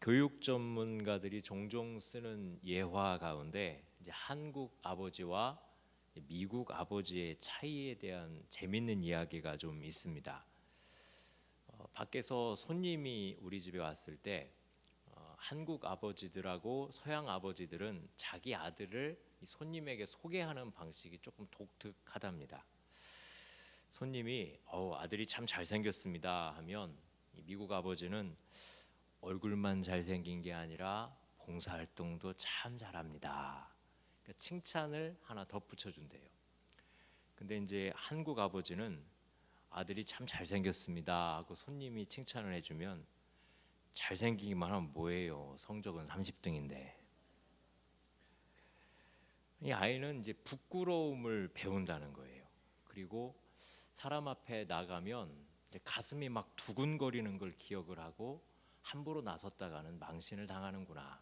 교육 전문가들이 종종 쓰는 예화 가운데 이제 한국 아버지와 미국 아버지의 차이에 대한 재밌는 이야기가 좀 있습니다. 밖에서 손님이 우리 집에 왔을 때 한국 아버지들하고 서양 아버지들은 자기 아들을 이 손님에게 소개하는 방식이 조금 독특하답니다. 손님이 아들이 참 잘생겼습니다 하면 이 미국 아버지는 얼굴만 잘생긴 게 아니라 봉사활동도 참 잘합니다. 그러니까 칭찬을 하나 덧붙여 준대요. 근데 이제 한국 아버지는 아들이 참 잘생겼습니다 하고 손님이 칭찬을 해주면 잘생기기만 하면 뭐예요? 성적은 30등인데. 이 아이는 이제 부끄러움을 배운다는 거예요. 그리고 사람 앞에 나가면 이제 가슴이 막 두근거리는 걸 기억을 하고 함부로 나섰다가는 망신을 당하는구나.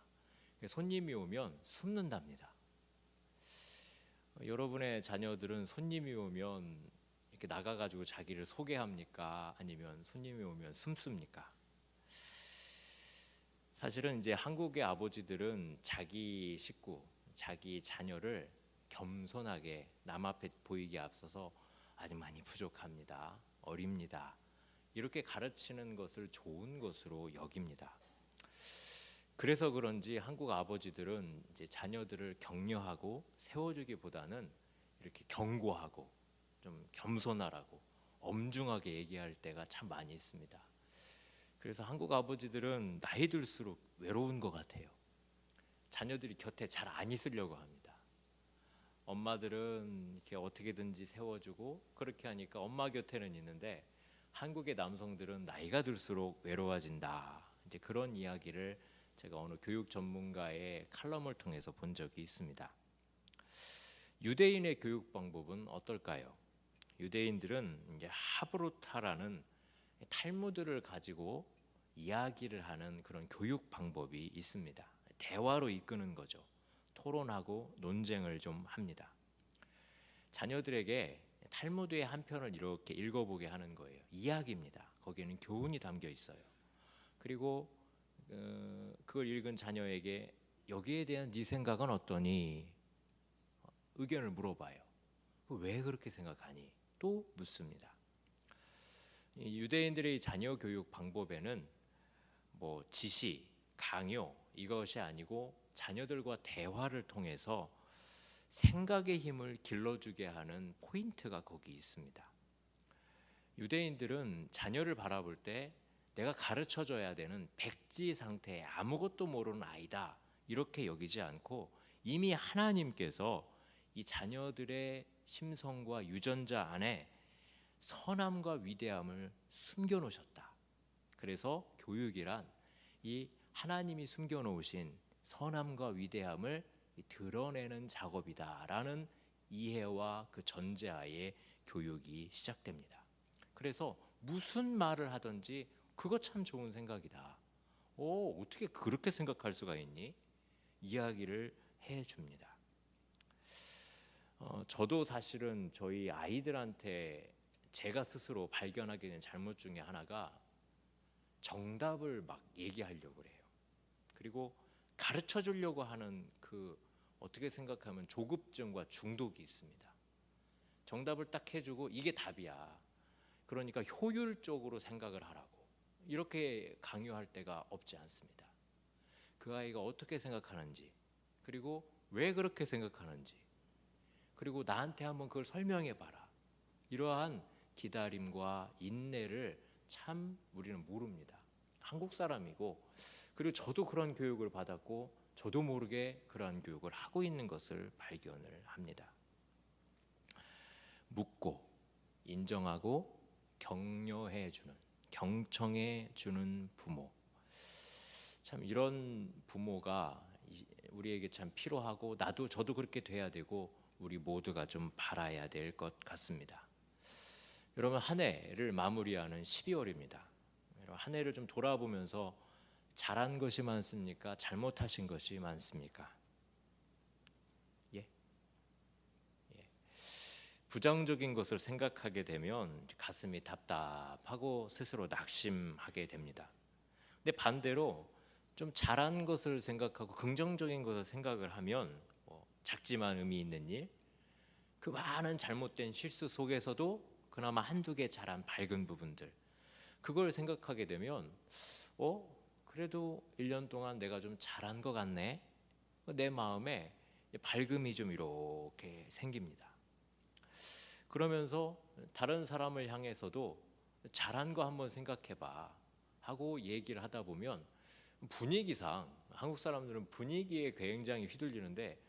손님이 오면 숨는답니다. 여러분의 자녀들은 손님이 오면 이렇게 나가가지고 자기를 소개합니까? 아니면 손님이 오면 숨습니까? 사실은 이제 한국의 아버지들은 자기 식구, 자기 자녀를 겸손하게 남 앞에 보이기에 앞서서 아직 많이 부족합니다. 어립니다. 이렇게 가르치는 것을 좋은 것으로 여깁니다. 그래서 그런지 한국 아버지들은 이제 자녀들을 격려하고 세워주기보다는 이렇게 경고하고 좀 겸손하라고 엄중하게 얘기할 때가 참 많이 있습니다. 그래서 한국 아버지들은 나이 들수록 외로운 것 같아요. 자녀들이 곁에 잘 안 있으려고 합니다. 엄마들은 이렇게 어떻게든지 세워주고 그렇게 하니까 엄마 곁에는 있는데 한국의 남성들은 나이가 들수록 외로워진다. 이제 그런 이야기를 제가 어느 교육 전문가의 칼럼을 통해서 본 적이 있습니다. 유대인의 교육 방법은 어떨까요? 유대인들은 이제 하브루타라는 탈무드를 가지고 이야기를 하는 그런 교육 방법이 있습니다. 대화로 이끄는 거죠. 토론하고 논쟁을 좀 합니다. 자녀들에게 탈무드의 한 편을 이렇게 읽어보게 하는 거예요. 이야기입니다. 거기에는 교훈이 담겨 있어요. 그리고 그걸 읽은 자녀에게 여기에 대한 네 생각은 어떠니? 의견을 물어봐요. 왜 그렇게 생각하니? 또 묻습니다. 유대인들의 자녀 교육 방법에는 뭐 지시, 강요 이것이 아니고 자녀들과 대화를 통해서 생각의 힘을 길러주게 하는 포인트가 거기 있습니다. 유대인들은 자녀를 바라볼 때 내가 가르쳐줘야 되는 백지 상태에 아무것도 모르는 아이다 이렇게 여기지 않고 이미 하나님께서 이 자녀들의 심성과 유전자 안에 선함과 위대함을 숨겨놓으셨다. 그래서 교육이란 이 하나님이 숨겨놓으신 선함과 위대함을 드러내는 작업이다라는 이해와 그 전제하에 교육이 시작됩니다. 그래서 무슨 말을 하든지 그거 참 좋은 생각이다. 어떻게 그렇게 생각할 수가 있니? 이야기를 해줍니다. 저도 사실은 저희 아이들한테 제가 스스로 발견하게 된 잘못 중에 하나가 정답을 막 얘기하려고 해요. 그리고 가르쳐 주려고 하는 그 어떻게 생각하면 조급증과 중독이 있습니다. 정답을 딱 해주고 이게 답이야. 그러니까 효율적으로 생각을 하라고 이렇게 강요할 때가 없지 않습니다. 그 아이가 어떻게 생각하는지 그리고 왜 그렇게 생각하는지 그리고 나한테 한번 그걸 설명해 봐라. 이러한 기다림과 인내를 참 우리는 모릅니다. 한국 사람이고 그리고 저도 그런 교육을 받았고 저도 모르게 그러한 교육을 하고 있는 것을 발견을 합니다. 묻고 인정하고 격려해 주는 경청해 주는 부모 참 이런 부모가 우리에게 참 필요하고 저도 그렇게 돼야 되고 우리 모두가 좀 바라야 될 것 같습니다. 여러분 한 해를 마무리하는 12월입니다. 한 해를 좀 돌아보면서 잘한 것이 많습니까? 잘못하신 것이 많습니까? 예? 부정적인 것을 생각하게 되면 가슴이 답답하고 스스로 낙심하게 됩니다. 근데 반대로 좀 잘한 것을 생각하고 긍정적인 것을 생각을 하면 작지만 의미 있는 일, 그 많은 잘못된 실수 속에서도 그나마 한두 개 잘한 밝은 부분들, 그걸 생각하게 되면 그래도 1년 동안 내가 좀 잘한 것 같네, 내 마음에 밝음이 좀 이렇게 생깁니다. 그러면서 다른 사람을 향해서도 잘한 거 한번 생각해봐 하고 얘기를 하다 보면 분위기상 한국 사람들은 분위기에 굉장히 휘둘리는데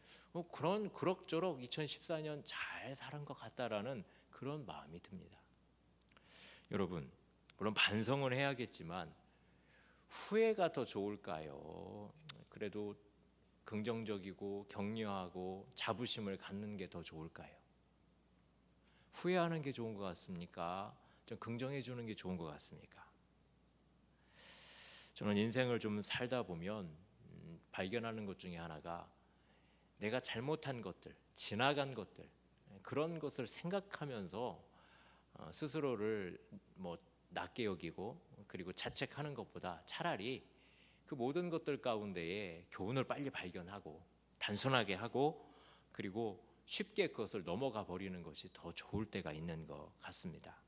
그런 그럭저럭 2014년 잘 살은 것 같다라는 그런 마음이 듭니다. 여러분, 물론 반성을 해야겠지만 후회가 더 좋을까요? 그래도 긍정적이고 격려하고 자부심을 갖는 게 더 좋을까요? 후회하는 게 좋은 것 같습니까? 좀 긍정해 주는 게 좋은 것 같습니까? 저는 인생을 좀 살다 보면 발견하는 것 중에 하나가 내가 잘못한 것들, 지나간 것들, 그런 것을 생각하면서 스스로를 낮게 여기고 그리고 자책하는 것보다 차라리 그 모든 것들 가운데에 교훈을 빨리 발견하고 단순하게 하고 그리고 쉽게 그것을 넘어가 버리는 것이 더 좋을 때가 있는 것 같습니다.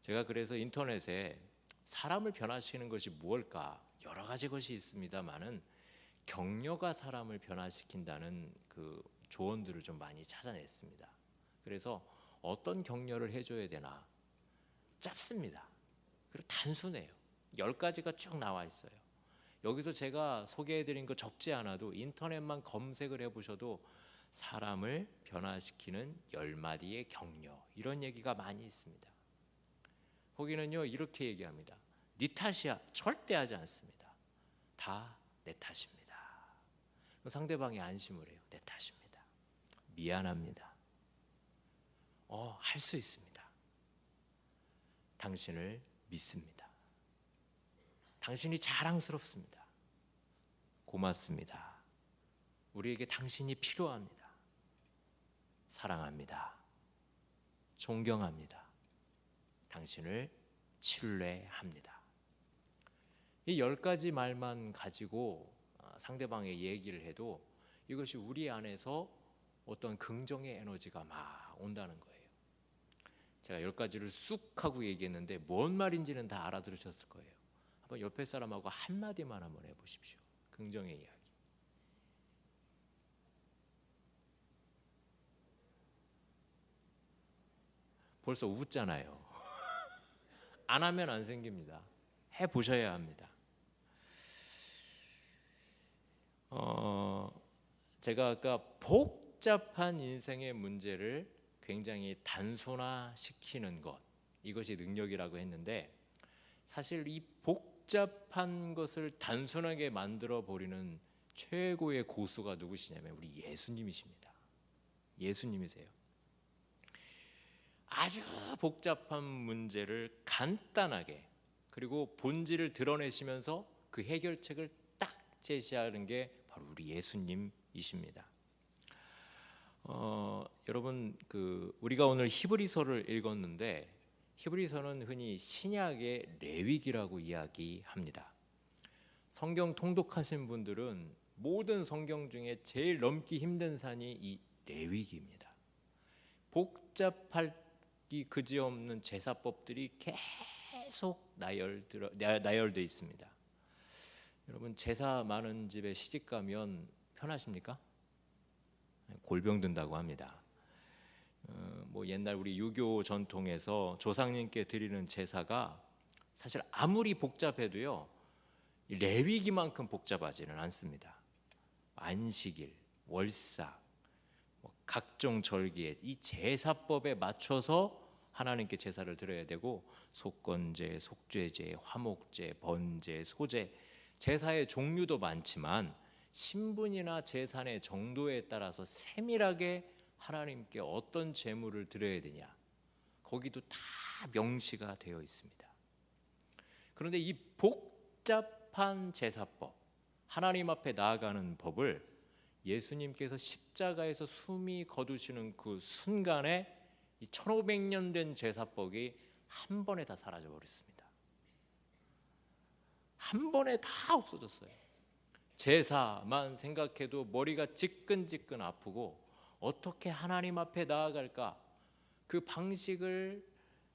제가 그래서 인터넷에 사람을 변화시키는 것이 무엇일까 여러 가지 것이 있습니다만은 격려가 사람을 변화시킨다는 그 조언들을 좀 많이 찾아냈습니다. 그래서 어떤 격려를 해줘야 되나 짧습니다. 그리고 단순해요. 10가지가 쭉 나와 있어요. 여기서 제가 소개해드린 거 적지 않아도 인터넷만 검색을 해보셔도 사람을 변화시키는 10마디의 격려, 이런 얘기가 많이 있습니다. 거기는요 이렇게 얘기합니다. 네 탓이야 절대 하지 않습니다. 다 내 탓입니다. 상대방이 안심을 해요. 내 탓입니다. 미안합니다. 할 수 있습니다. 당신을 믿습니다. 당신이 자랑스럽습니다. 고맙습니다. 우리에게 당신이 필요합니다. 사랑합니다. 존경합니다. 당신을 신뢰합니다. 이 10가지 말만 가지고 상대방의 얘기를 해도 이것이 우리 안에서 어떤 긍정의 에너지가 막 온다는 거예요. 제가 10가지를 쑥 하고 얘기했는데 뭔 말인지는 다 알아들으셨을 거예요. 한번 옆에 사람하고 한마디만 한번 해보십시오. 긍정의 이야기. 벌써 웃잖아요. 안 하면 안 생깁니다. 해보셔야 합니다. 제가 아까 복잡한 인생의 문제를 굉장히 단순화시키는 것, 이것이 능력이라고 했는데 사실 이 복잡한 것을 단순하게 만들어 버리는 최고의 고수가 누구시냐면 우리 예수님이십니다. 예수님이세요. 아주 복잡한 문제를 간단하게 그리고 본질을 드러내시면서 그 해결책을 딱 제시하는 게 바로 우리 예수님이십니다. 여러분 우리가 오늘 히브리서를 읽었는데 히브리서는 흔히 신약의 레위기라고 이야기합니다. 성경 통독하신 분들은 모든 성경 중에 제일 넘기 힘든 산이 이 레위기입니다. 복잡하기 그지없는 제사법들이 계속 나열되어 있습니다. 여러분 제사 많은 집에 시집 가면 편하십니까? 골병 든다고 합니다. 옛날 우리 유교 전통에서 조상님께 드리는 제사가 사실 아무리 복잡해도요 레위기만큼 복잡하지는 않습니다. 안식일, 월삭, 각종 절기에 이 제사법에 맞춰서 하나님께 제사를 드려야 되고 속건제, 속죄제, 화목제, 번제, 소제, 제사의 종류도 많지만 신분이나 재산의 정도에 따라서 세밀하게 하나님께 어떤 제물을 드려야 되냐 거기도 다 명시가 되어 있습니다. 그런데 이 복잡한 제사법, 하나님 앞에 나아가는 법을 예수님께서 십자가에서 숨이 거두시는 그 순간에 이 1500년 된 제사법이 한 번에 다 사라져 버렸습니다. 한 번에 다 없어졌어요. 제사만 생각해도 머리가 지끈지끈 아프고 어떻게 하나님 앞에 나아갈까? 그 방식을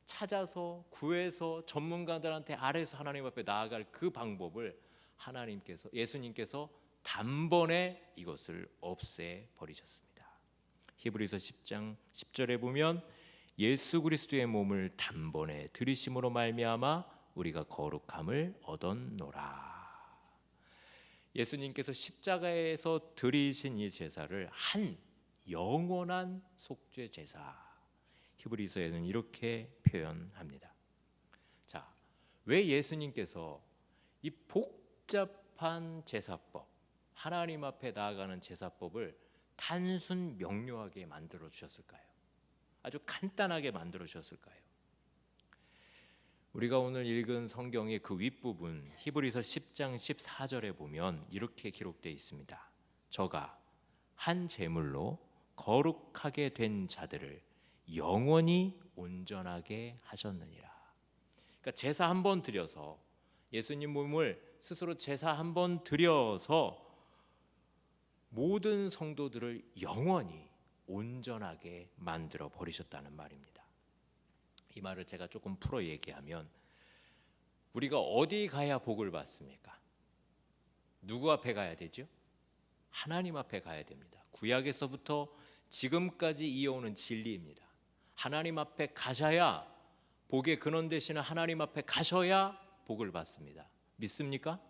찾아서 구해서 전문가들한테 아래서 하나님 앞에 나아갈 그 방법을 예수님께서 단번에 이것을 없애 버리셨습니다. 히브리서 10장 10절에 보면 예수 그리스도의 몸을 단번에 들이심으로 말미암아 우리가 거룩함을 얻었노라. 예수님께서 십자가에서 드리신 이 제사를 한 영원한 속죄 제사, 히브리서에는 이렇게 표현합니다. 자, 왜 예수님께서 이 복잡한 제사법, 하나님 앞에 나아가는 제사법을 단순 명료하게 만들어 주셨을까요? 아주 간단하게 만들어 주셨을까요? 우리가 오늘 읽은 성경의 그 윗부분 히브리서 10장 14절에 보면 이렇게 기록되어 있습니다. 저가 한 제물로 거룩하게 된 자들을 영원히 온전하게 하셨느니라. 그러니까 제사 한 번 드려서, 예수님 몸을 스스로 제사 한 번 드려서 모든 성도들을 영원히 온전하게 만들어 버리셨다는 말입니다. 이 말을 제가 조금 풀어 얘기하면, 우리가 어디 가야 복을 받습니까? 누구 앞에 가야 되죠? 하나님 앞에 가야 됩니다. 구약에서부터 지금까지 이어오는 진리입니다. 하나님 앞에 가셔야, 복의 근원 되시는 하나님 앞에 가셔야 복을 받습니다. 믿습니까?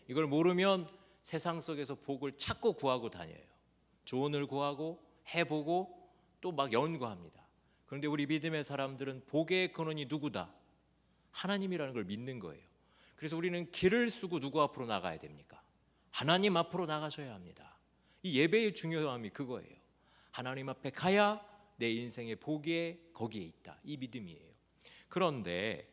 이걸 모르면 세상 속에서 복을 찾고 구하고 다녀요. 조언을 구하고 해보고 또 막 연구합니다. 그런데 우리 믿음의 사람들은 복의 근원이 누구다? 하나님이라는 걸 믿는 거예요. 그래서 우리는 길을 쓰고 누구 앞으로 나가야 됩니까? 하나님 앞으로 나가셔야 합니다. 이 예배의 중요함이 그거예요. 하나님 앞에 가야 내 인생의 복이 거기에 있다, 이 믿음이에요. 그런데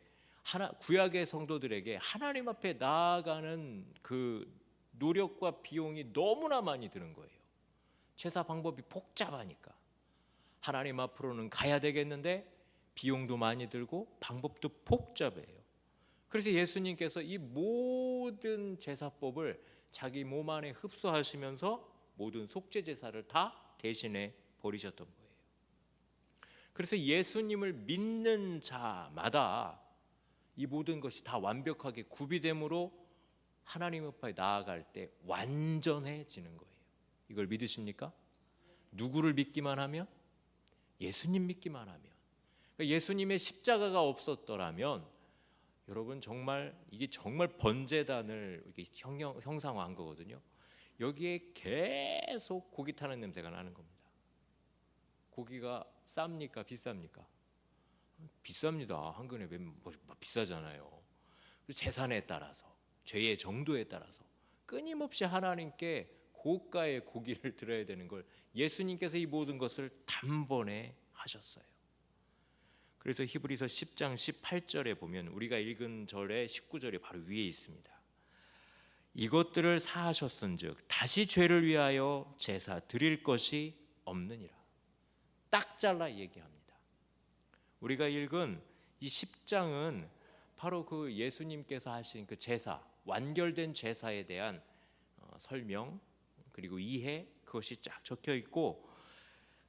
구약의 성도들에게 하나님 앞에 나아가는 그 노력과 비용이 너무나 많이 드는 거예요. 제사 방법이 복잡하니까 하나님 앞으로는 가야 되겠는데 비용도 많이 들고 방법도 복잡해요. 그래서 예수님께서 이 모든 제사법을 자기 몸 안에 흡수하시면서 모든 속죄 제사를 다 대신해 버리셨던 거예요. 그래서 예수님을 믿는 자마다 이 모든 것이 다 완벽하게 구비됨으로 하나님 앞에 나아갈 때 완전해지는 거예요. 이걸 믿으십니까? 누구를 믿기만 하면? 예수님 믿기만 하면. 예수님의 십자가가 없었더라면, 여러분 정말 이게 정말 번제단을 이렇게 형상화한 거거든요. 여기에 계속 고기 타는 냄새가 나는 겁니다. 고기가 쌉니까 비쌉니까? 비쌉니다. 한 근에 비싸잖아요. 재산에 따라서, 죄의 정도에 따라서 끊임없이 하나님께 고가의 고기를 드려야 되는 걸 예수님께서 이 모든 것을 단번에 하셨어요. 그래서 히브리서 10장 18절에 보면 우리가 읽은 절의 19절이 바로 위에 있습니다. 이것들을 사하셨은즉 다시 죄를 위하여 제사 드릴 것이 없느니라. 딱 잘라 얘기합니다. 우리가 읽은 이 10장은 바로 그 예수님께서 하신 그 제사, 완결된 제사에 대한 설명 그리고 이해, 그것이 쫙 적혀 있고,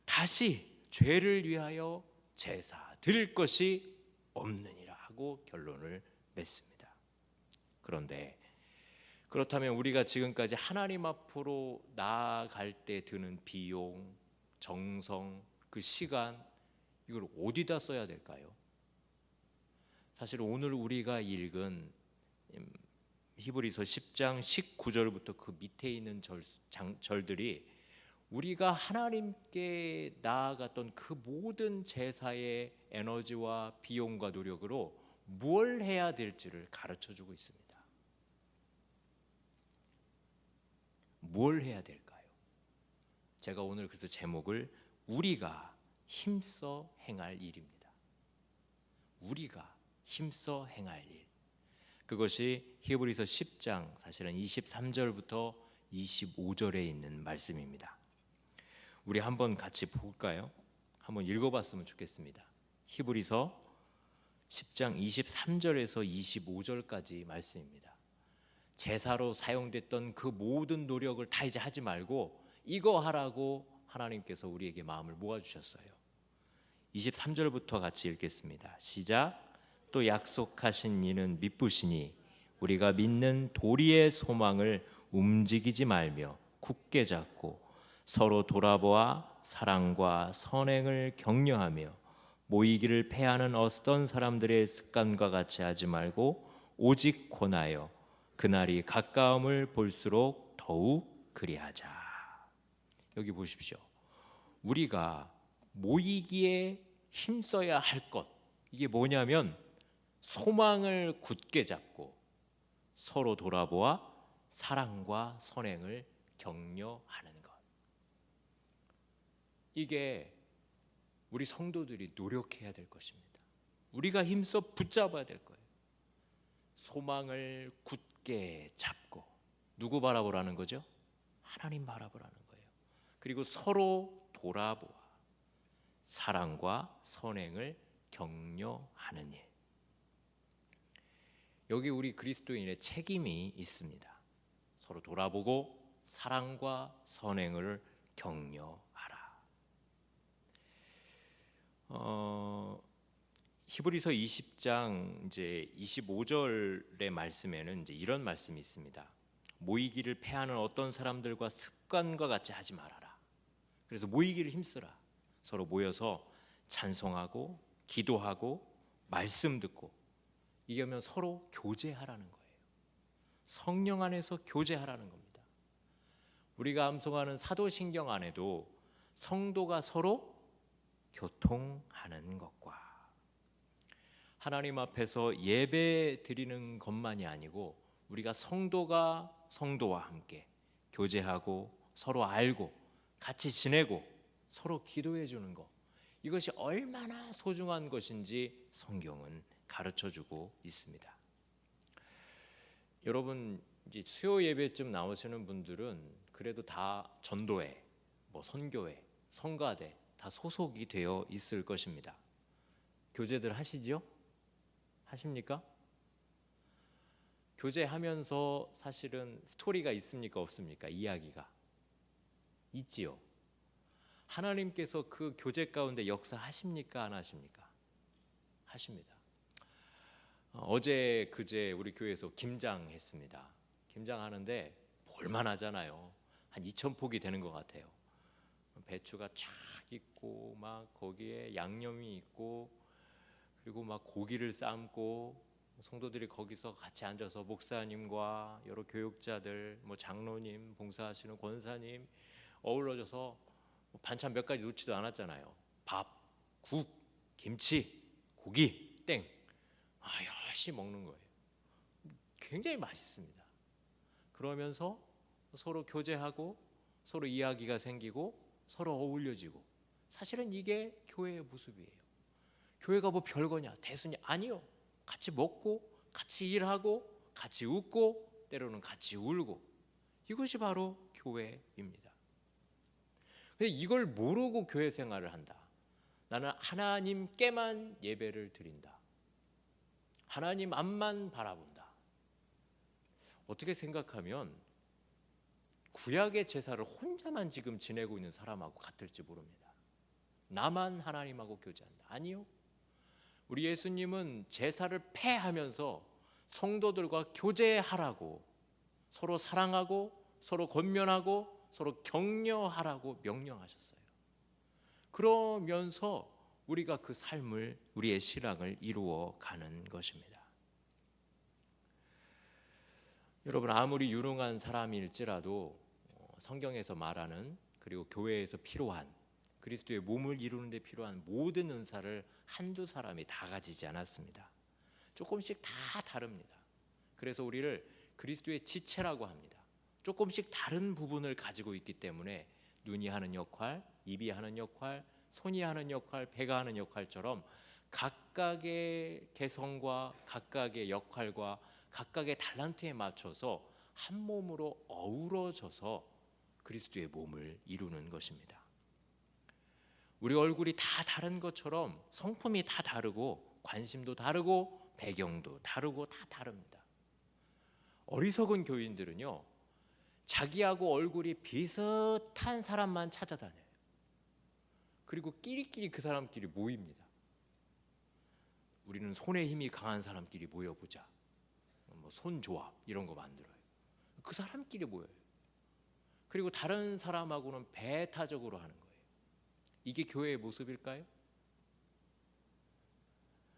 다시 죄를 위하여 제사 드릴 것이 없느니라 하고 결론을 맺습니다. 그런데 그렇다면 우리가 지금까지 하나님 앞으로 나아갈 때 드는 비용, 정성, 그 시간, 이걸 어디다 써야 될까요? 사실 오늘 우리가 읽은 히브리서 10장 19절부터 그 밑에 있는 절들이 우리가 하나님께 나아갔던 그 모든 제사의 에너지와 비용과 노력으로 뭘 해야 될지를 가르쳐주고 있습니다. 뭘 해야 될까요? 제가 오늘 그래서 제목을 우리가 힘써 행할 일입니다. 우리가 힘써 행할 일. 그것이 히브리서 10장 사실은 23절부터 25절에 있는 말씀입니다. 우리 한번 같이 볼까요? 한번 읽어봤으면 좋겠습니다. 히브리서 10장 23절에서 25절까지 말씀입니다. 제사로 사용됐던 그 모든 노력을 다 이제 하지 말고 이거 하라고 하나님께서 우리에게 마음을 모아주셨어요. 23절부터 같이 읽겠습니다. 시작. 또 약속하신 이는 미쁘시니 우리가 믿는 도리의 소망을 움직이지 말며 굳게 잡고 서로 돌아보아 사랑과 선행을 격려하며 모이기를 패하는 어떤 사람들의 습관과 같이 하지 말고 오직 권하여 그날이 가까움을 볼수록 더욱 그리하자. 여기 보십시오. 우리가 모이기에 힘써야 할 것, 이게 뭐냐면 소망을 굳게 잡고 서로 돌아보아 사랑과 선행을 격려하는 것. 이게 우리 성도들이 노력해야 될 것입니다. 우리가 힘써 붙잡아야 될 거예요. 소망을 굳게 잡고 누구 바라보라는 거죠? 하나님 바라보라는 거예요. 그리고 서로 돌아보아 사랑과 선행을 격려하는 일. 여기 우리 그리스도인의 책임이 있습니다. 서로 돌아보고 사랑과 선행을 격려하라. 히브리서 20장 이제 25절의 말씀에는 이제 이런 말씀이 있습니다. 모이기를 패하는 어떤 사람들과 습관과 같이 하지 말아라. 그래서 모이기를 힘쓰라. 서로 모여서 찬송하고 기도하고 말씀 듣고, 이게면 서로 교제하라는 거예요. 성령 안에서 교제하라는 겁니다. 우리가 암송하는 사도신경 안에도 성도가 서로 교통하는 것과 하나님 앞에서 예배 드리는 것만이 아니고 우리가 성도가 성도와 함께 교제하고 서로 알고 같이 지내고 서로 기도해 주는 것, 이것이 얼마나 소중한 것인지 성경은 가르쳐주고 있습니다. 여러분 이제 수요 예배쯤 나오시는 분들은 그래도 다 전도회, 선교회, 성가대 다 소속이 되어 있을 것입니다. 교제들 하시죠? 하십니까? 교제하면서 사실은 스토리가 있습니까? 없습니까? 이야기가 있지요. 하나님께서 그 교제 가운데 역사하십니까? 안 하십니까? 하십니다. 어제 그제 우리 교회에서 김장했습니다. 김장하는데 볼만하잖아요. 한 2,000폭이 되는 것 같아요. 배추가 쫙 있고 막 거기에 양념이 있고 그리고 막 고기를 삶고 성도들이 거기서 같이 앉아서 목사님과 여러 교육자들, 장로님, 봉사하시는 권사님 어우러져서 반찬 몇 가지 놓지도 않았잖아요. 밥, 국, 김치, 고기, 땡. 열심히 먹는 거예요. 굉장히 맛있습니다. 그러면서 서로 교제하고 서로 이야기가 생기고 서로 어울려지고, 사실은 이게 교회의 모습이에요. 교회가 뭐 별거냐, 대수냐? 아니요. 같이 먹고 같이 일하고 같이 웃고 때로는 같이 울고, 이것이 바로 교회입니다. 근데 이걸 모르고 교회 생활을 한다. 나는 하나님께만 예배를 드린다. 하나님 앞만 바라본다. 어떻게 생각하면 구약의 제사를 혼자만 지금 지내고 있는 사람하고 같을지 모릅니다. 나만 하나님하고 교제한다. 아니요. 우리 예수님은 제사를 폐하면서 성도들과 교제하라고, 서로 사랑하고 서로 권면하고 서로 격려하라고 명령하셨어요. 그러면서 우리가 그 삶을, 우리의 신앙을 이루어 가는 것입니다. 여러분, 아무리 유능한 사람일지라도 성경에서 말하는, 그리고 교회에서 필요한, 그리스도의 몸을 이루는 데 필요한 모든 은사를 한두 사람이 다 가지지 않았습니다. 조금씩 다 다릅니다. 그래서 우리를 그리스도의 지체라고 합니다. 조금씩 다른 부분을 가지고 있기 때문에 눈이 하는 역할, 입이 하는 역할, 손이 하는 역할, 배가 하는 역할처럼 각각의 개성과 각각의 역할과 각각의 달란트에 맞춰서 한 몸으로 어우러져서 그리스도의 몸을 이루는 것입니다. 우리 얼굴이 다 다른 것처럼 성품이 다 다르고 관심도 다르고 배경도 다르고 다 다릅니다. 어리석은 교인들은요, 자기하고 얼굴이 비슷한 사람만 찾아다녀요. 그리고 끼리끼리 그 사람끼리 모입니다. 우리는 손에 힘이 강한 사람끼리 모여보자. 뭐 손조합 이런 거 만들어요. 그 사람끼리 모여요. 그리고 다른 사람하고는 배타적으로 하는 거예요. 이게 교회의 모습일까요?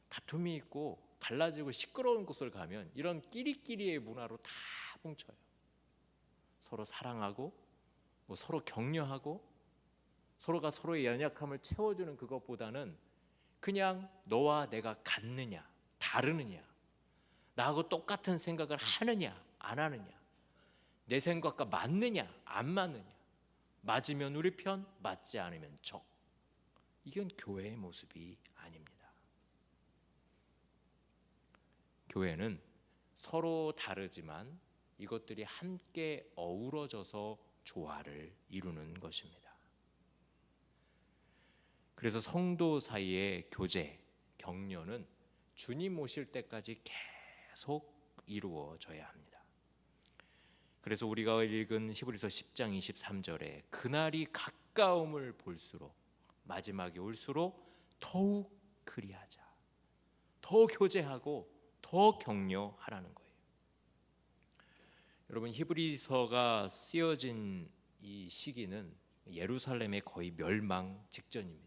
다툼이 있고 갈라지고 시끄러운 곳을 가면 이런 끼리끼리의 문화로 다 뭉쳐요. 서로 사랑하고 뭐 서로 격려하고 서로가 서로의 연약함을 채워주는 그것보다는 그냥 너와 내가 같느냐 다르느냐, 나하고 똑같은 생각을 하느냐 안 하느냐, 내 생각과 맞느냐 안 맞느냐, 맞으면 우리 편, 맞지 않으면 적. 이건 교회의 모습이 아닙니다. 교회는 서로 다르지만 이것들이 함께 어우러져서 조화를 이루는 것입니다. 그래서 성도 사이의 교제, 격려는 주님 오실 때까지 계속 이루어져야 합니다. 그래서 우리가 읽은 히브리서 10장 23절에 그날이 가까움을 볼수록, 마지막이 올수록 더욱 그리하자, 더 교제하고 더 격려하라는 거예요. 여러분, 히브리서가 쓰여진 이 시기는 예루살렘의 거의 멸망 직전입니다.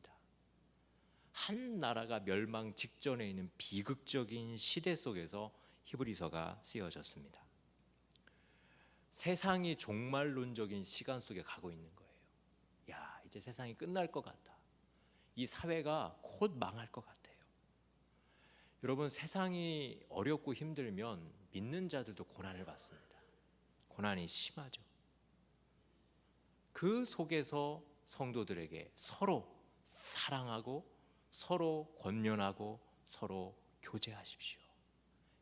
한 나라가 멸망 직전에 있는 비극적인 시대 속에서 히브리서가 쓰여졌습니다. 세상이 종말론적인 시간 속에 가고 있는 거예요. 야, 이제 세상이 끝날 것 같다. 이 사회가 곧 망할 것 같아요. 여러분, 세상이 어렵고 힘들면 믿는 자들도 고난을 받습니다. 고난이 심하죠. 그 속에서 성도들에게 서로 사랑하고 서로 권면하고 서로 교제하십시오.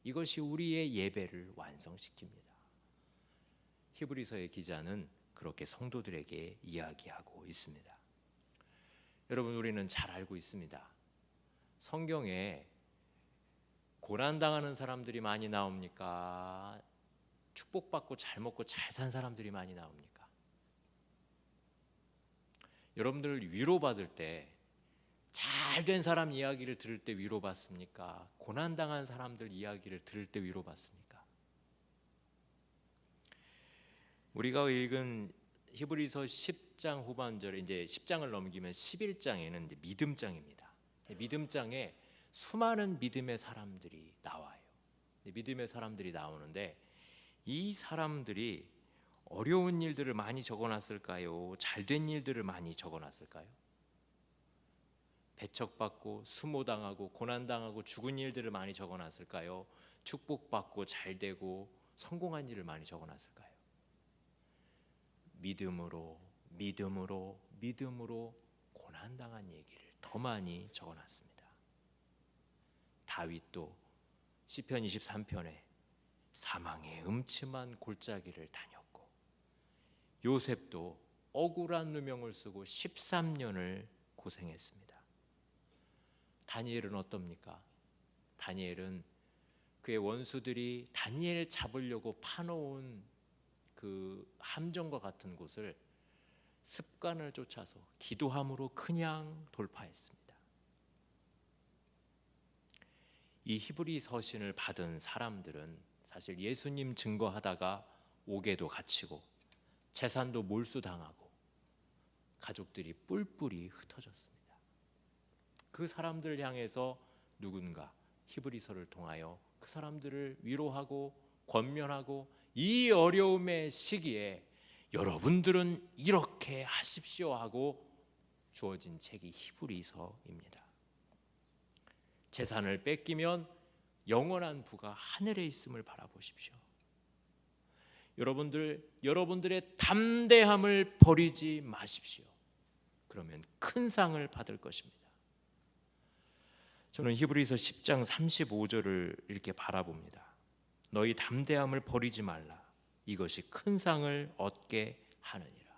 이것이 우리의 예배를 완성시킵니다. 히브리서의 기자는 그렇게 성도들에게 이야기하고 있습니다. 여러분, 우리는 잘 알고 있습니다. 성경에 고난당하는 사람들이 많이 나옵니까? 축복받고 잘 먹고 잘 산 사람들이 많이 나옵니까? 여러분들 위로받을 때 잘된 사람 이야기를 들을 때 위로받습니까? 고난당한 사람들 이야기를 들을 때 위로받습니까? 우리가 읽은 히브리서 10장 후반절에 이제 10장을 넘기면 11장에는 이제 믿음장입니다. 믿음장에 수많은 믿음의 사람들이 나와요. 믿음의 사람들이 나오는데 이 사람들이 어려운 일들을 많이 적어놨을까요? 잘된 일들을 많이 적어놨을까요? 배척받고 수모당하고 고난당하고 죽은 일들을 많이 적어놨을까요? 축복받고 잘되고 성공한 일을 많이 적어놨을까요? 믿음으로 고난당한 얘기를 더 많이 적어놨습니다. 다윗도 시편 23편에 사망의 음침한 골짜기를 다녔고, 요셉도 억울한 누명을 쓰고 13년을 고생했습니다. 다니엘은 어떻습니까? 다니엘은 그의 원수들이 다니엘을 잡으려고 파놓은 그 함정과 같은 곳을 습관을 쫓아서 기도함으로 그냥 돌파했습니다. 이 히브리 서신을 받은 사람들은 사실 예수님 증거하다가 옥에도 갇히고 재산도 몰수당하고 가족들이 뿔뿔이 흩어졌습니다. 그 사람들 향해서 누군가 히브리서를 통하여 그 사람들을 위로하고 권면하고 이 어려움의 시기에 여러분들은 이렇게 하십시오 하고 주어진 책이 히브리서입니다. 재산을 뺏기면 영원한 부가 하늘에 있음을 바라보십시오. 여러분들의 담대함을 버리지 마십시오. 그러면 큰 상을 받을 것입니다. 저는 히브리서 10장 35절을 이렇게 바라봅니다. 너희 담대함을 버리지 말라. 이것이 큰 상을 얻게 하느니라.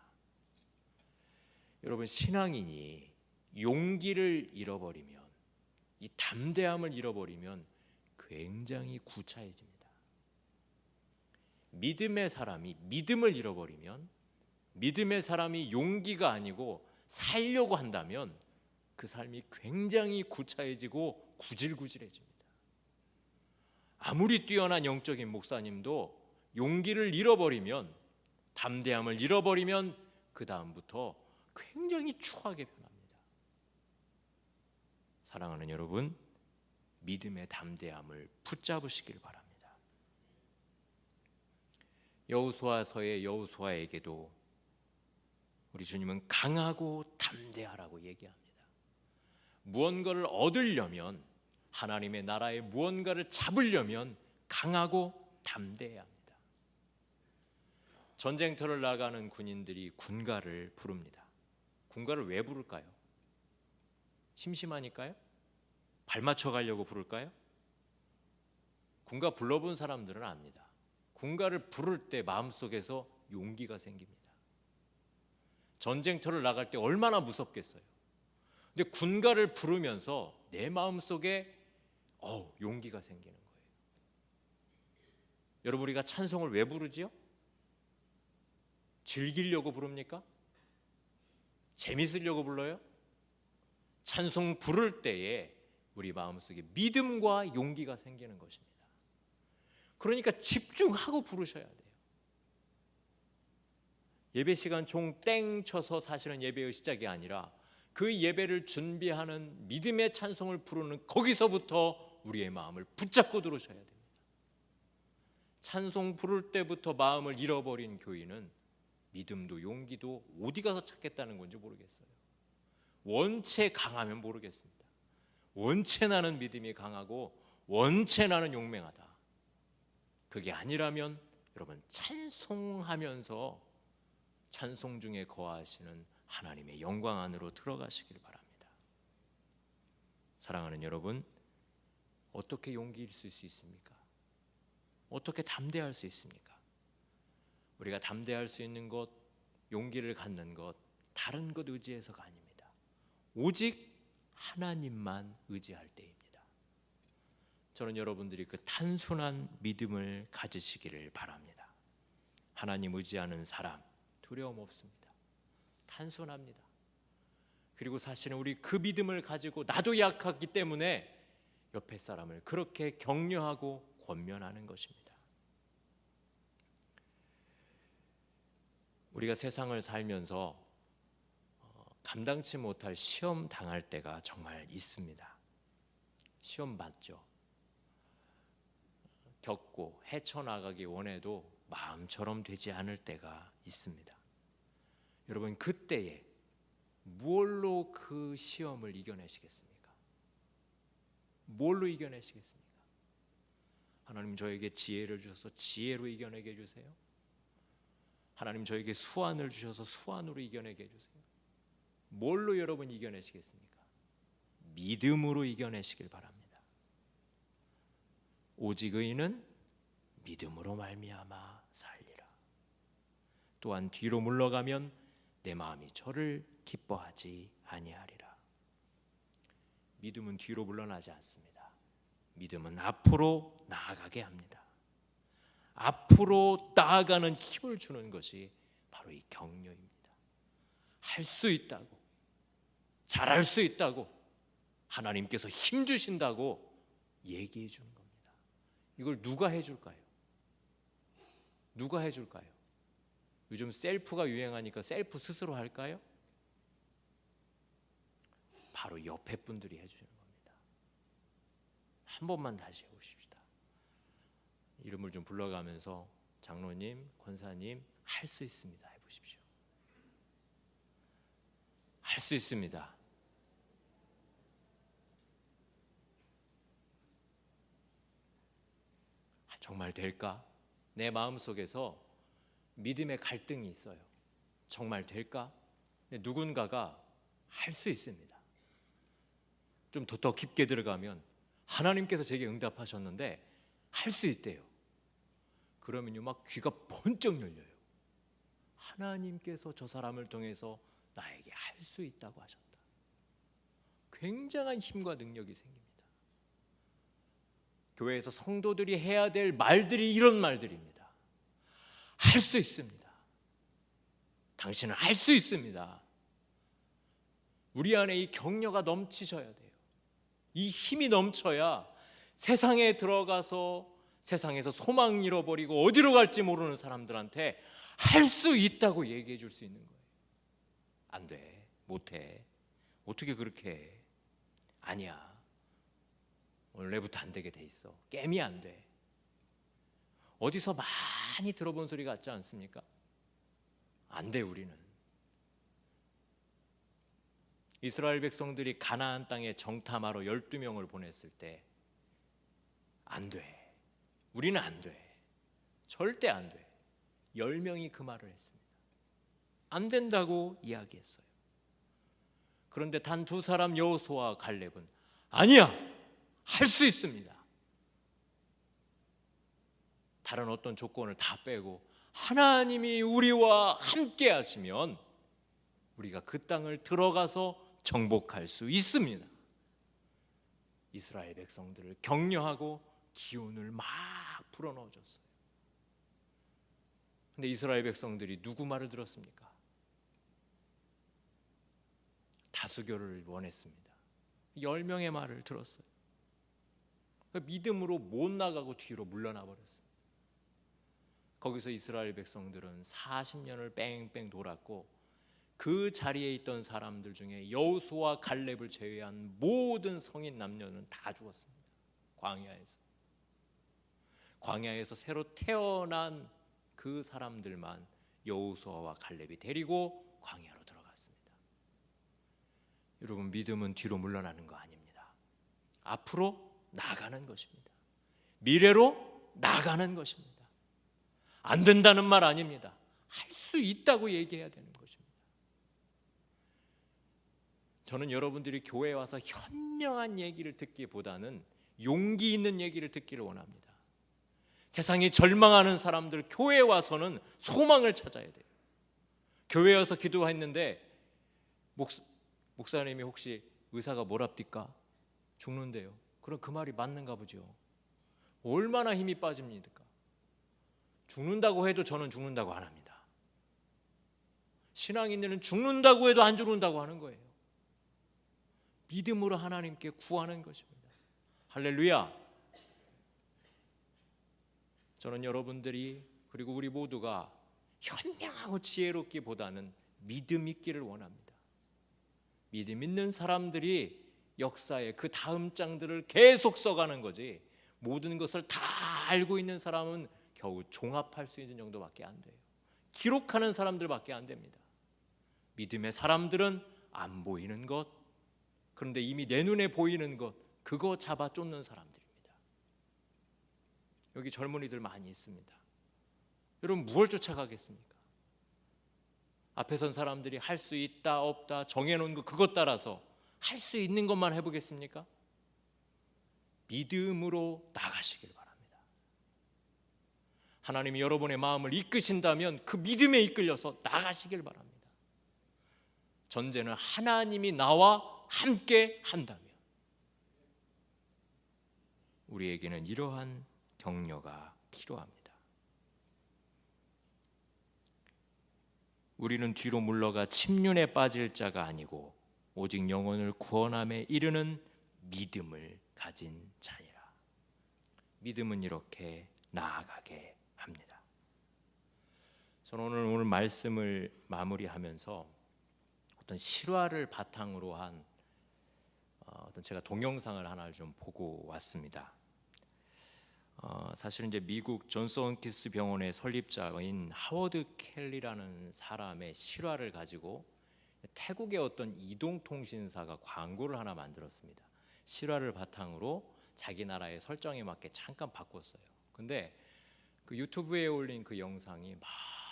여러분, 신앙인이 용기를 잃어버리면, 이 담대함을 잃어버리면 굉장히 구차해집니다. 믿음의 사람이 믿음을 잃어버리면, 믿음의 사람이 용기가 아니고 살려고 한다면 그 삶이 굉장히 구차해지고 구질구질해집니다. 아무리 뛰어난 영적인 목사님도 용기를 잃어버리면, 담대함을 잃어버리면 그 다음부터 굉장히 추하게 변합니다. 사랑하는 여러분, 믿음의 담대함을 붙잡으시길 바랍니다. 여호수아서의 여호수아에게도 우리 주님은 강하고 담대하라고 얘기합니다. 무언가를 얻으려면, 하나님의 나라의 무언가를 잡으려면 강하고 담대해야 합니다. 전쟁터를 나가는 군인들이 군가를 부릅니다. 군가를 왜 부를까요? 심심하니까요? 발 맞춰 가려고 부를까요? 군가 불러본 사람들은 압니다. 군가를 부를 때 마음속에서 용기가 생깁니다. 전쟁터를 나갈 때 얼마나 무섭겠어요. 근데 군가를 부르면서 내 마음속에 용기가 생기는 거예요. 여러분, 우리가 찬송을 왜 부르지요? 즐기려고 부릅니까? 재밌으려고 불러요? 찬송 부를 때에 우리 마음속에 믿음과 용기가 생기는 것입니다. 그러니까 집중하고 부르셔야 돼요. 예배 시간 종 땡 쳐서 사실은 예배의 시작이 아니라 그 예배를 준비하는 믿음의 찬송을 부르는 거기서부터 우리의 마음을 붙잡고 들으셔야 됩니다. 찬송 부를 때부터 마음을 잃어버린 교인은 믿음도 용기도 어디 가서 찾겠다는 건지 모르겠어요. 원체 강하면 모르겠습니다. 원체 나는 믿음이 강하고 원체 나는 용맹하다. 그게 아니라면 여러분, 찬송하면서 찬송 중에 거하시는 하나님의 영광 안으로 들어가시길 바랍니다. 사랑하는 여러분, 어떻게 용기 있을 수 있습니까? 어떻게 담대할 수 있습니까? 우리가 담대할 수 있는 것, 용기를 갖는 것, 다른 것 의지해서가 아닙니다. 오직 하나님만 의지할 때입니다. 저는 여러분들이 그 단순한 믿음을 가지시기를 바랍니다. 하나님 의지하는 사람 두려움 없습니다. 단순합니다. 그리고 사실은 우리 그 믿음을 가지고 나도 약하기 때문에 옆에 사람을 그렇게 격려하고 권면하는 것입니다. 우리가 세상을 살면서 감당치 못할 시험 당할 때가 정말 있습니다. 시험 받죠. 겪고 헤쳐나가기 원해도 마음처럼 되지 않을 때가 있습니다. 여러분, 그때에 무엇로 그 시험을 이겨내시겠습니까? 뭘로 이겨내시겠습니까? 하나님 저에게 지혜를 주셔서 지혜로 이겨내게 해주세요. 하나님 저에게 수완을 주셔서 수완으로 이겨내게 해주세요. 뭘로 여러분 이겨내시겠습니까? 믿음으로 이겨내시길 바랍니다. 오직 의인은 믿음으로 말미암아 살리라. 또한 뒤로 물러가면 내 마음이 저를 기뻐하지 아니하리라. 믿음은 뒤로 물러나지 않습니다. 믿음은 앞으로 나아가게 합니다. 앞으로 나아가는 힘을 주는 것이 바로 이 격려입니다. 할 수 있다고, 잘할 수 있다고, 하나님께서 힘 주신다고 얘기해 주는 겁니다. 이걸 누가 해줄까요? 누가 해줄까요? 요즘 셀프가 유행하니까 셀프 스스로 할까요? 바로 옆에 분들이 해주는 겁니다. 한 번만 다시 해보십시다. 이름을 좀 불러가면서 장로님, 권사님, 할 수 있습니다 해보십시오. 할 수 있습니다. 정말 될까? 내 마음속에서 믿음의 갈등이 있어요. 정말 될까? 근데 누군가가 할 수 있습니다. 좀 더 깊게 들어가면 하나님께서 제게 응답하셨는데 할 수 있대요. 그러면요 막 귀가 번쩍 열려요. 하나님께서 저 사람을 통해서 나에게 할 수 있다고 하셨다. 굉장한 힘과 능력이 생깁니다. 교회에서 성도들이 해야 될 말들이 이런 말들입니다. 할 수 있습니다. 당신은 할 수 있습니다. 우리 안에 이 격려가 넘치셔야 돼요. 이 힘이 넘쳐야 세상에 들어가서 세상에서 소망 잃어버리고 어디로 갈지 모르는 사람들한테 할 수 있다고 얘기해 줄 수 있는 거예요. 안 돼, 못해, 어떻게 그렇게 해? 아니야, 오늘 내부터 안 되게 돼 있어. 게임이 안 돼. 어디서 많이 들어본 소리 같지 않습니까? 안 돼, 우리는. 이스라엘 백성들이 가나안 땅에 정탐하러 12명을 보냈을 때 안 돼, 우리는 안 돼, 절대 안 돼. 10명이 그 말을 했습니다. 안 된다고 이야기했어요. 그런데 단 2사람 여호수아와 갈렙은 아니야, 할 수 있습니다. 다른 어떤 조건을 다 빼고 하나님이 우리와 함께 하시면 우리가 그 땅을 들어가서 정복할 수 있습니다. 이스라엘 백성들을 격려하고 기운을 막 불어넣어 줬어요. 근데 이스라엘 백성들이 누구 말을 들었습니까? 다수결을 원했습니다. 10명의 말을 들었어요. 믿음으로 못 나가고 뒤로 물러나 버렸어요. 거기서 이스라엘 백성들은 40년을 뺑뺑 돌았고 그 자리에 있던 사람들 중에 여호수아와 갈렙을 제외한 모든 성인 남녀는 다 죽었습니다. 광야에서 새로 태어난 그 사람들만 여호수아와 갈렙이 데리고 광야로 들어갔습니다. 여러분, 믿음은 뒤로 물러나는 거 아닙니다. 앞으로 나가는 것입니다. 미래로 나가는 것입니다. 안 된다는 말 아닙니다. 할 수 있다고 얘기해야 되는 것입니다. 저는 여러분들이 교회에 와서 현명한 얘기를 듣기보다는 용기 있는 얘기를 듣기를 원합니다. 세상이 절망하는 사람들, 교회에 와서는 소망을 찾아야 돼요. 교회에 와서 기도했는데 목사님이 혹시 의사가 뭐랍니까? 죽는데요. 그럼 그 말이 맞는가 보죠. 얼마나 힘이 빠집니까? 죽는다고 해도 저는 죽는다고 안 합니다. 신앙인들은 죽는다고 해도 안 죽는다고 하는 거예요. 믿음으로 하나님께 구하는 것입니다. 할렐루야. 저는 여러분들이 그리고 우리 모두가 현명하고 지혜롭기보다는 믿음 있기를 원합니다. 믿음 있는 사람들이 역사의 그 다음 장들을 계속 써가는 거지, 모든 것을 다 알고 있는 사람은 겨우 종합할 수 있는 정도밖에 안 돼요. 기록하는 사람들밖에 안 됩니다. 믿음의 사람들은 안 보이는 것, 그런데 이미 내 눈에 보이는 것, 그거 잡아 쫓는 사람들입니다. 여기 젊은이들 많이 있습니다. 여러분, 무엇을 쫓아가겠습니까? 앞에 선 사람들이 할 수 있다 없다 정해놓은 거, 그것 따라서 할 수 있는 것만 해보겠습니까? 믿음으로 나가시길 바랍니다. 하나님이 여러분의 마음을 이끄신다면 그 믿음에 이끌려서 나가시길 바랍니다. 전제는 하나님이 나와 함께 한다면. 우리에게는 이러한 격려가 필요합니다. 우리는 뒤로 물러가 침륜에 빠질 자가 아니고 오직 영혼을 구원함에 이르는 믿음을 가진 자니라. 믿음은 이렇게 나아가게 합니다. 저는 오늘 말씀을 마무리하면서 어떤 실화를 바탕으로 한 어떤 제가 동영상을 하나 좀 보고 왔습니다. 사실은 이제 미국 존스 홈키스 병원의 설립자인 하워드 켈리라는 사람의 실화를 가지고 태국의 어떤 이동통신사가 광고를 하나 만들었습니다. 실화를 바탕으로 자기 나라의 설정에 맞게 잠깐 바꿨어요. 근데 그 유튜브에 올린 그 영상이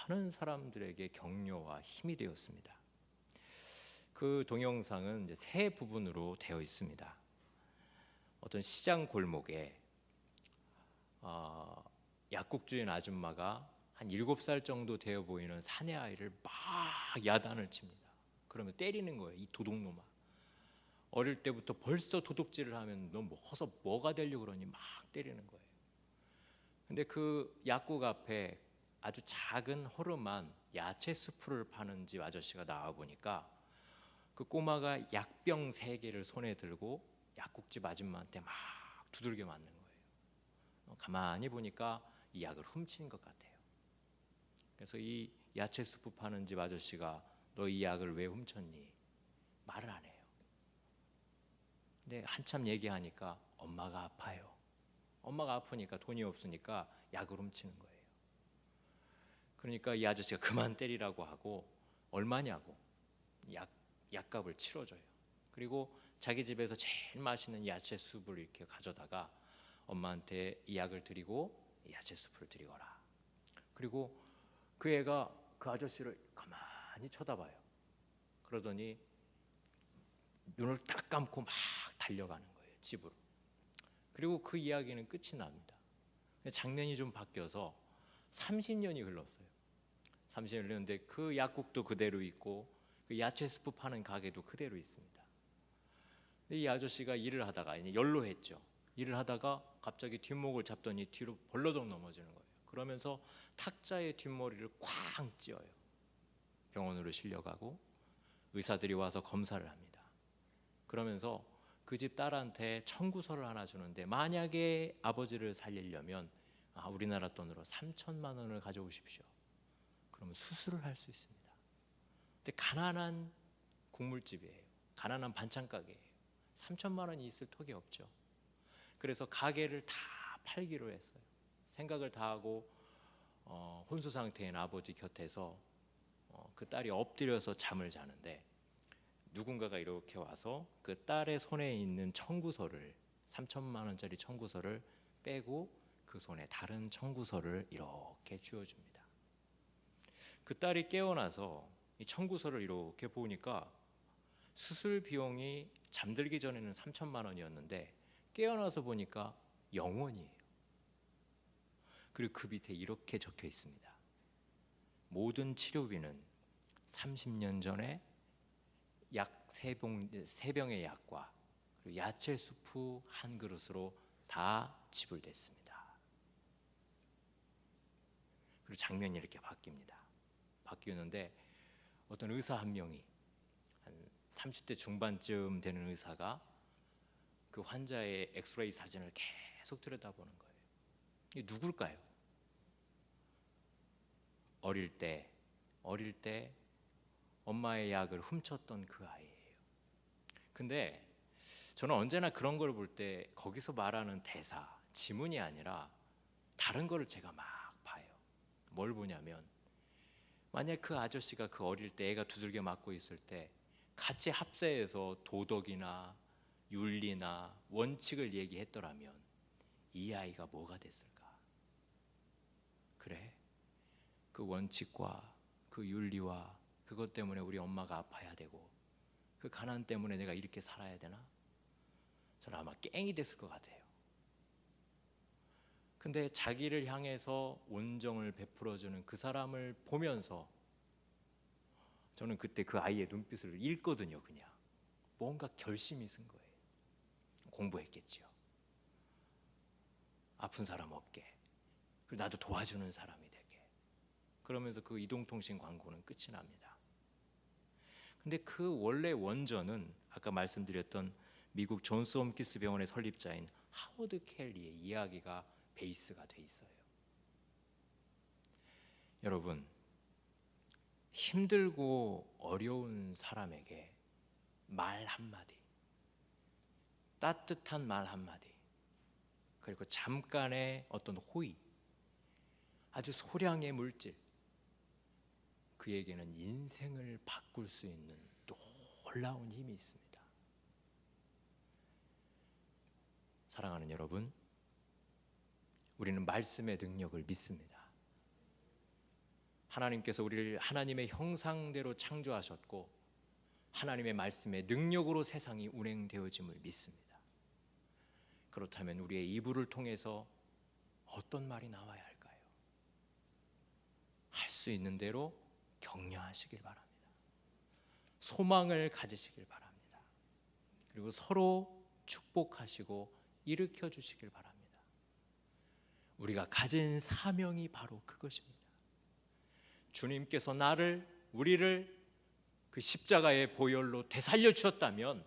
많은 사람들에게 격려와 힘이 되었습니다. 그 동영상은 이제 세 부분으로 되어 있습니다. 어떤 시장 골목에 약국 주인 아줌마가 한 7살 정도 되어 보이는 사내 아이를 막 야단을 칩니다. 그러면 때리는 거예요. 이 도둑놈아. 어릴 때부터 벌써 도둑질을 하면 너 뭐 커서 뭐가 되려고 그러니 막 때리는 거예요. 근데 그 약국 앞에 아주 작은 허름한 야채 수프를 파는 집 아저씨가 나와 보니까 그 꼬마가 약병 3개를 손에 들고 약국집 아줌마한테 막 두들겨 맞는 거예요. 가만히 보니까 이 약을 훔친 것 같아요. 그래서 이 야채 수프 파는 집 아저씨가 너 이 약을 왜 훔쳤니? 말을 안 해요. 근데 한참 얘기하니까 엄마가 아파요. 엄마가 아프니까 돈이 없으니까 약을 훔치는 거예요. 그러니까 이 아저씨가 그만 때리라고 하고 얼마냐고 약값을 치러줘요. 그리고 자기 집에서 제일 맛있는 야채 수프를 이렇게 가져다가 엄마한테 이 약을 드리고 야채 수프를 드리거라. 그리고 그 애가 그 아저씨를 가만히 쳐다봐요. 그러더니 눈을 딱 감고 막 달려가는 거예요, 집으로. 그리고 그 이야기는 끝이 납니다. 장면이 좀 바뀌어서 30년이 흘렀어요. 30년 흘렀는데 그 약국도 그대로 있고 그 야채 스프 파는 가게도 그대로 있습니다. 이 아저씨가 일을 하다가 이제 연로했죠. 일을 하다가 갑자기 뒷목을 잡더니 뒤로 벌러덩 넘어지는 거예요. 그러면서 탁자의 뒷머리를 쾅 찧어요. 병원으로 실려가고 의사들이 와서 검사를 합니다. 그러면서 그 집 딸한테 청구서를 하나 주는데 만약에 아버지를 살리려면 우리나라 돈으로 3천만 원을 가져오십시오. 그러면 수술을 할 수 있습니다. 근데 가난한 국물집이에요. 가난한 반찬 가게예요. 3천만 원이 있을 턱이 없죠. 그래서 가게를 다 팔기로 했어요. 생각을 다 하고 혼수 상태인 아버지 곁에서 그 딸이 엎드려서 잠을 자는데 누군가가 이렇게 와서 그 딸의 손에 있는 청구서를 3천만 원짜리 청구서를 빼고 그 손에 다른 청구서를 이렇게 쥐어줍니다. 그 딸이 깨어나서 이 청구서를 이렇게 보니까 수술 비용이 잠들기 전에는 3천만 원이었는데 깨어나서 보니까 0원이에요. 그리고 그 밑에 이렇게 적혀 있습니다. 모든 치료비는 30년 전에 약 3병의 약과 그리고 야채 수프 한 그릇으로 다 지불됐습니다. 그리고 장면이 이렇게 바뀌는데 어떤 의사 한 명이 한 30대 중반쯤 되는 의사가 그 환자의 엑스레이 사진을 계속 들여다보는 거예요. 이게 누굴까요? 어릴 때 엄마의 약을 훔쳤던 그 아이예요. 근데 저는 언제나 그런 걸 볼 때 거기서 말하는 대사, 지문이 아니라 다른 거를 제가 막 봐요. 뭘 보냐면 만약 그 아저씨가 그 어릴 때 애가 두들겨 맞고 있을 때 같이 합세해서 도덕이나 윤리나 원칙을 얘기했더라면 이 아이가 뭐가 됐을까? 그래? 그 원칙과 그 윤리와 그것 때문에 우리 엄마가 아파야 되고 그 가난 때문에 내가 이렇게 살아야 되나? 저는 아마 깽이 됐을 것 같아요. 근데 자기를 향해서 온정을 베풀어주는 그 사람을 보면서 저는 그때 그 아이의 눈빛을 읽거든요. 그냥 뭔가 결심이 쓴 거예요. 공부했겠지요. 아픈 사람 없게, 그리고 나도 도와주는 사람이 되게. 그러면서 그 이동통신 광고는 끝이 납니다. 근데 그 원래 원전은 아까 말씀드렸던 미국 존스 홈키스 병원의 설립자인 하워드 켈리의 이야기가 베이스가 돼 있어요. 여러분, 힘들고 어려운 사람에게 말 한마디, 따뜻한 말 한마디, 그리고 잠깐의 어떤 호의, 아주 소량의 물질, 그에게는 인생을 바꿀 수 있는 놀라운 힘이 있습니다. 사랑하는 여러분, 우리는 말씀의 능력을 믿습니다. 하나님께서 우리를 하나님의 형상대로 창조하셨고 하나님의 말씀의 능력으로 세상이 운행되어짐을 믿습니다. 그렇다면 우리의 이불을 통해서 어떤 말이 나와야 할까요? 할 수 있는 대로 격려하시길 바랍니다. 소망을 가지시길 바랍니다. 그리고 서로 축복하시고 일으켜 주시길 바랍니다. 우리가 가진 사명이 바로 그것입니다. 주님께서 우리를 그 십자가의 보혈로 되살려 주셨다면,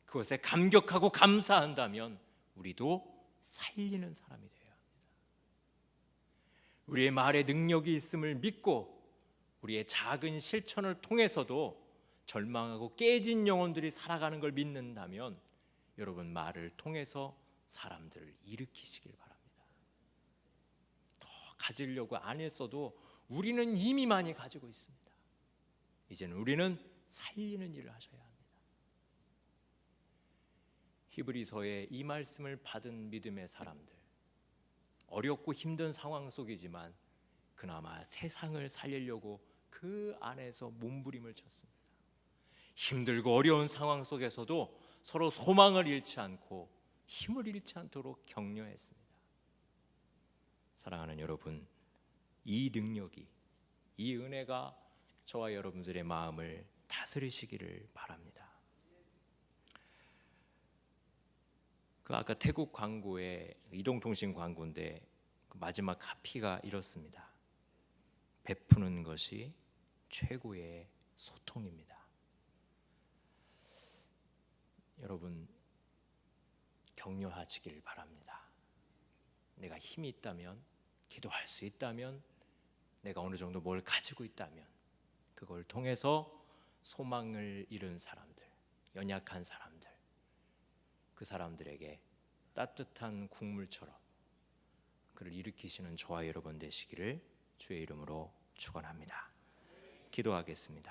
그것에 감격하고 감사한다면 우리도 살리는 사람이 되어야 합니다. 우리의 말에 능력이 있음을 믿고 우리의 작은 실천을 통해서도 절망하고 깨진 영혼들이 살아가는 걸 믿는다면 여러분, 말을 통해서 사람들을 일으키시길 바랍니다. 더 가지려고 안 했어도 우리는 이미 많이 가지고 있습니다. 이제는 우리는 살리는 일을 하셔야 합니다. 히브리서의 이 말씀을 받은 믿음의 사람들, 어렵고 힘든 상황 속이지만 그나마 세상을 살리려고 그 안에서 몸부림을 쳤습니다. 힘들고 어려운 상황 속에서도 서로 소망을 잃지 않고 힘을 잃지 않도록 격려했습니다. 사랑하는 여러분, 이 능력이, 이 은혜가 저와 여러분들의 마음을 다스리시기를 바랍니다. 그 아까 태국 광고의 이동통신 광고인데 그 마지막 카피가 이렇습니다. 베푸는 것이 최고의 소통입니다. 여러분, 격려하시길 바랍니다. 내가 힘이 있다면, 기도할 수 있다면, 내가 어느 정도 뭘 가지고 있다면 그걸 통해서 소망을 잃은 사람들, 연약한 사람들, 그 사람들에게 따뜻한 국물처럼 그를 일으키시는 저와 여러분 되시기를 주의 이름으로 축원합니다. 기도하겠습니다.